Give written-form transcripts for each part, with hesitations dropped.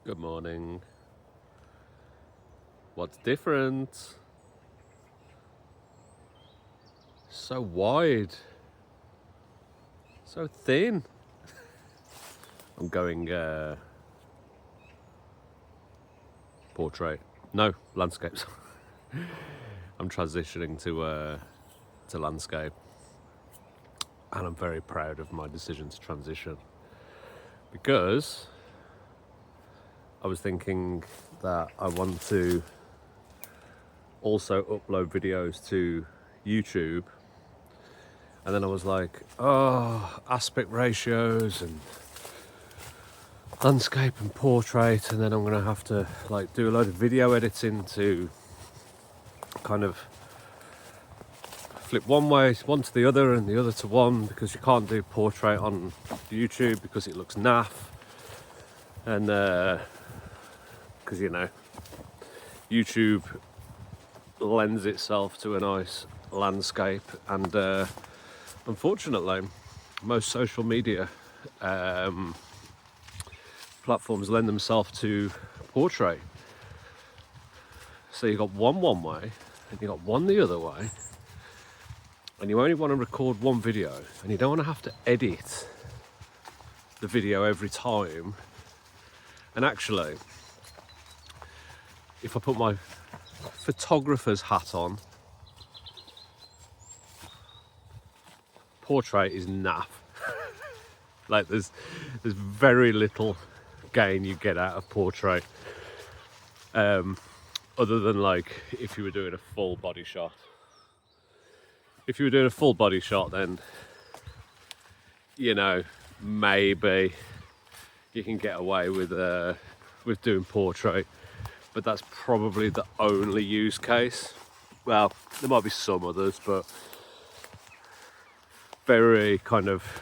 Good morning. What's different? So wide, so thin. I'm going portrait. No, landscapes. I'm transitioning to landscape, and I'm very proud of my decision to transition because I was thinking that I want to also upload videos to YouTube. And then I was like, oh, aspect ratios and landscape and portrait. And then I'm going to have to like do a load of video editing to kind of flip one way, one to the other and the other to one, because you can't do portrait on YouTube because it looks naff. And because, YouTube lends itself to a nice landscape. And unfortunately, most social media platforms lend themselves to portrait. So you got one way and you got one the other way, and you only want to record one video and you don't want to have to edit the video every time. And actually, if I put my photographer's hat on, portrait is naff. Like there's very little gain you get out of portrait, other than like if you were doing a full body shot. If you were doing a full body shot, then maybe you can get away with doing portrait, but that's probably the only use case. Well, there might be some others, but very kind of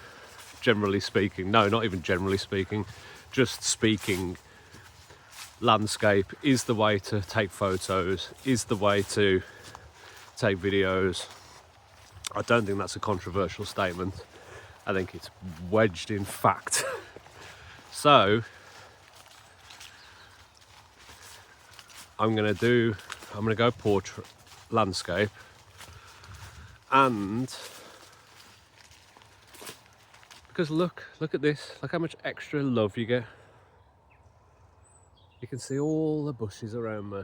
generally speaking, no, not even generally speaking, just speaking, landscape is the way to take photos, is the way to take videos. I don't think that's a controversial statement. I think it's wedged in fact. So I'm gonna go portrait, landscape, and because look at this, look how much extra love you get. You can see all the bushes around me.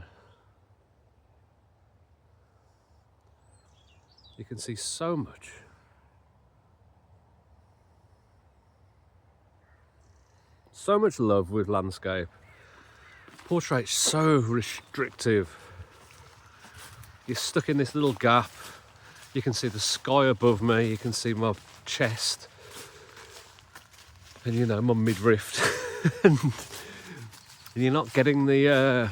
You can see so much. So much love with landscape. Portrait's so restrictive. You're stuck in this little gap. You can see the sky above me. You can see my chest, and my midriff, and you're not getting the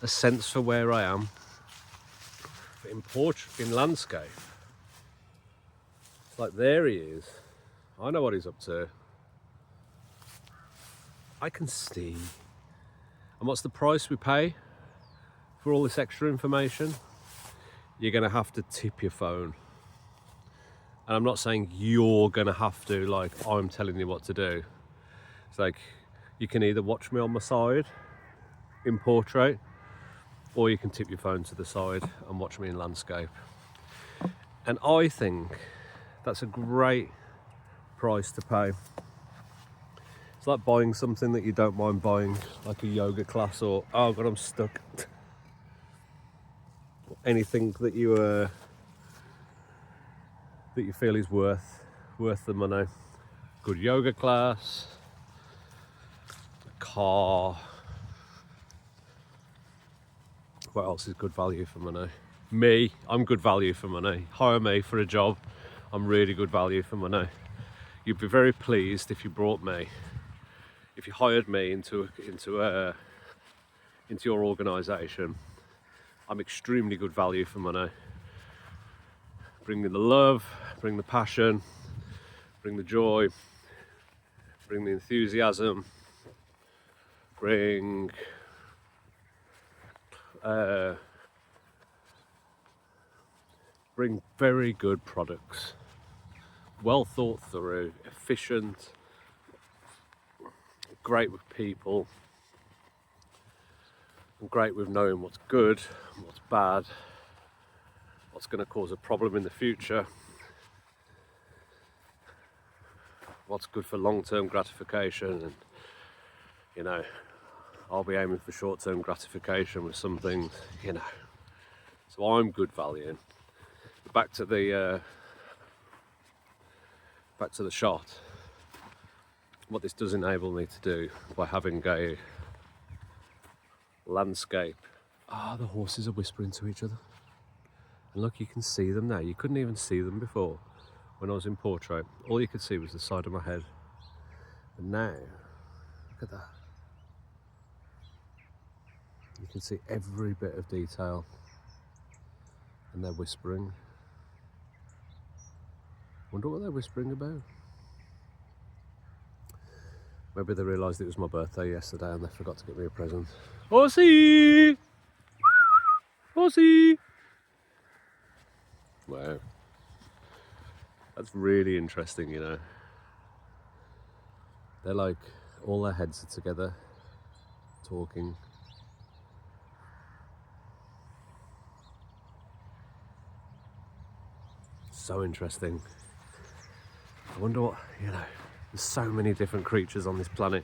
sense for where I am. But in landscape, it's like there he is. I know what he's up to. I can see. And what's the price we pay for all this extra information? You're going to have to tip your phone. And I'm not saying you're going to have to, like I'm telling you what to do. It's like you can either watch me on my side in portrait, or you can tip your phone to the side and watch me in landscape. And I think that's a great price to pay. It's like buying something that you don't mind buying, like a yoga class, or oh god, I'm stuck. Anything that you feel is worth the money. Good yoga class, a car. What else is good value for money? Me, I'm good value for money. Hire me for a job. I'm really good value for money. You'd be very pleased if you hired me into your organisation. I'm extremely good value for money. Bring the love, bring the passion, bring the joy, bring the enthusiasm, bring very good products, well thought through, efficient, great with people. I'm great with knowing what's good and what's bad, what's going to cause a problem in the future, what's good for long-term gratification, and you know, I'll be aiming for short-term gratification with some things, you know. So I'm good valuing. Back to the shot. What this does enable me to do by having a landscape. The horses are whispering to each other. And look, you can see them now. You couldn't even see them before when I was in portrait. All you could see was the side of my head. And now, look at that. You can see every bit of detail. And they're whispering. Wonder what they're whispering about. Maybe they realised it was my birthday yesterday and they forgot to get me a present. Horsey! Horsey! Wow. That's really interesting, you know. They're like, all their heads are together, talking. So interesting. I wonder what, you know, there's so many different creatures on this planet.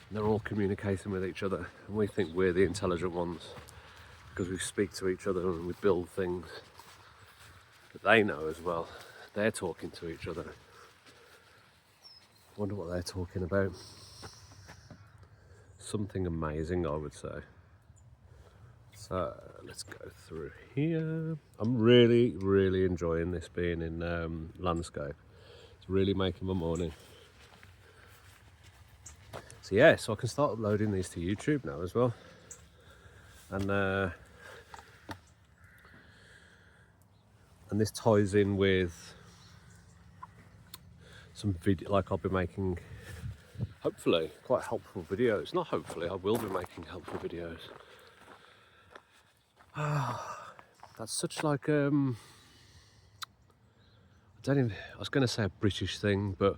And they're all communicating with each other. And we think we're the intelligent ones because we speak to each other and we build things. But they know as well. They're talking to each other. I wonder what they're talking about. Something amazing, I would say. So let's go through here. I'm really, really enjoying this being in landscape. It's really making my morning. So yeah, so I can start uploading these to YouTube now as well. And this ties in with some video, like I'll be making, hopefully, quite helpful videos. Not hopefully, I will be making helpful videos. That's such like I was going to say a British thing, but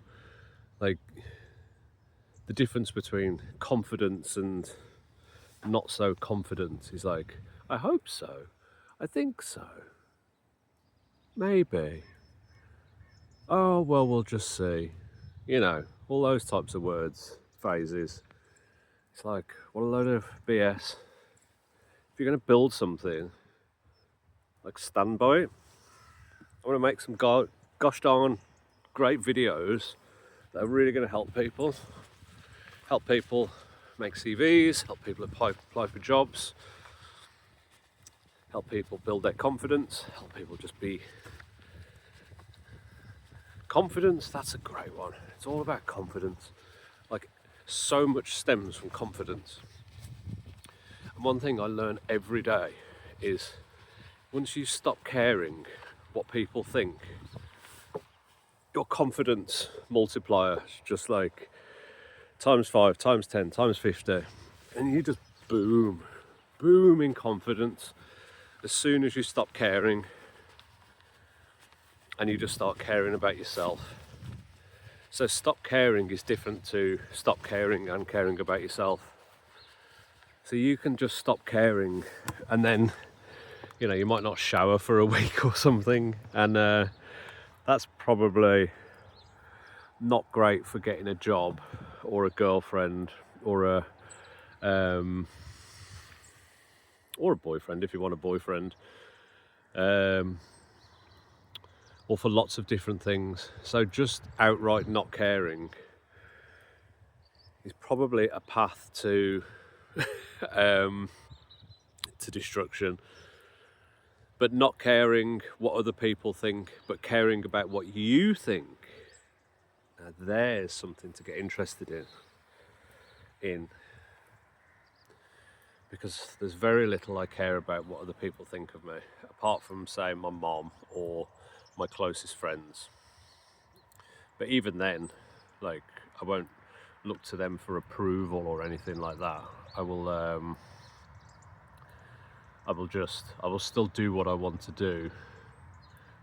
like the difference between confidence and not so confident is like, I hope so, I think so, maybe, oh well, we'll just see, you know, all those types of words, phrases. It's like, what a load of BS. If you're going to build something, like, stand by it. I want to make some gosh darn great videos that are really going to help people make CVs, help people apply for jobs, help people build their confidence, help people just be confidence. That's a great one. It's all about confidence. Like, so much stems from confidence. And one thing I learn every day is once you stop caring what people think, your confidence multiplier is just like times 5, times 10, times 50, and you just boom in confidence as soon as you stop caring and you just start caring about yourself. So stop caring is different to stop caring and caring about yourself. So you can just stop caring, and then, you know, you might not shower for a week or something, and that's probably not great for getting a job or a girlfriend or a boyfriend if you want a boyfriend, or for lots of different things. So just outright not caring is probably a path to to destruction. But not caring what other people think, but caring about what you think, now there's something to get interested in. Because there's very little I care about what other people think of me, apart from, say, my mom or my closest friends. But even then, like, I won't look to them for approval or anything like that. I will still do what I want to do,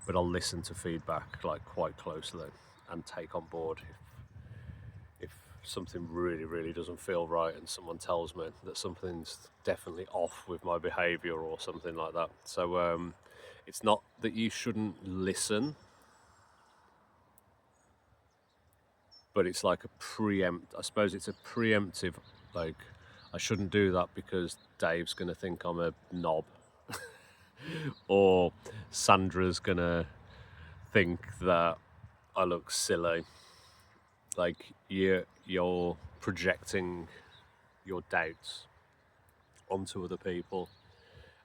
but I'll listen to feedback like quite closely and take on board if something really doesn't feel right, and someone tells me that something's definitely off with my behaviour or something like that. So it's not that you shouldn't listen, but it's like I suppose it's a preemptive, like, I shouldn't do that because Dave's going to think I'm a knob, or Sandra's going to think that I look silly. Like, you're projecting your doubts onto other people,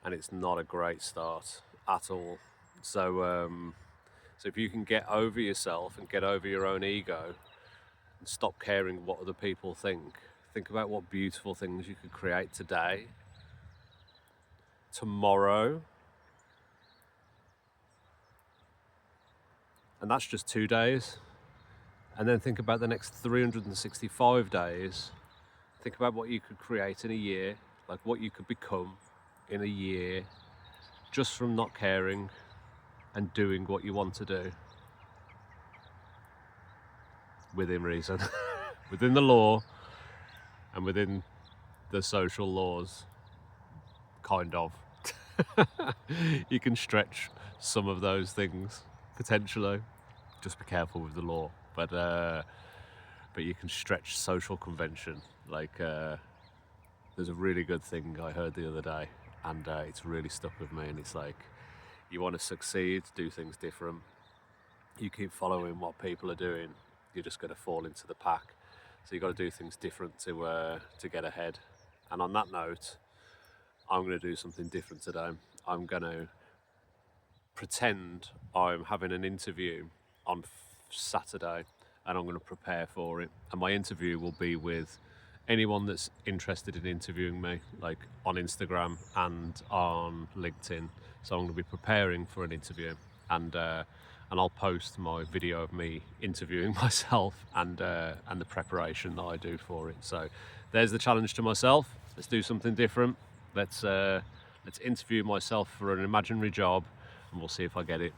and it's not a great start at all. So if you can get over yourself and get over your own ego and stop caring what other people think about what beautiful things you could create today, tomorrow, and that's just 2 days. And then think about the next 365 days. Think about what you could create in a year, like what you could become in a year, just from not caring and doing what you want to do. Within reason, within the law, and within the social laws, kind of. You can stretch some of those things, potentially. Just be careful with the law. But you can stretch social convention. Like, there's a really good thing I heard the other day, and it's really stuck with me, and it's like, you want to succeed, do things different. You keep following what people are doing, you're just going to fall into the pack. So you've got to do things different to get ahead. And on that note, I'm going to do something different today. I'm going to pretend I'm having an interview on Saturday, and I'm going to prepare for it. And my interview will be with anyone that's interested in interviewing me, like on Instagram and on LinkedIn. So I'm going to be preparing for an interview, and I'll post my video of me interviewing myself and the preparation that I do for it. So there's the challenge to myself. Let's do something different. Let's interview myself for an imaginary job, and we'll see if I get it.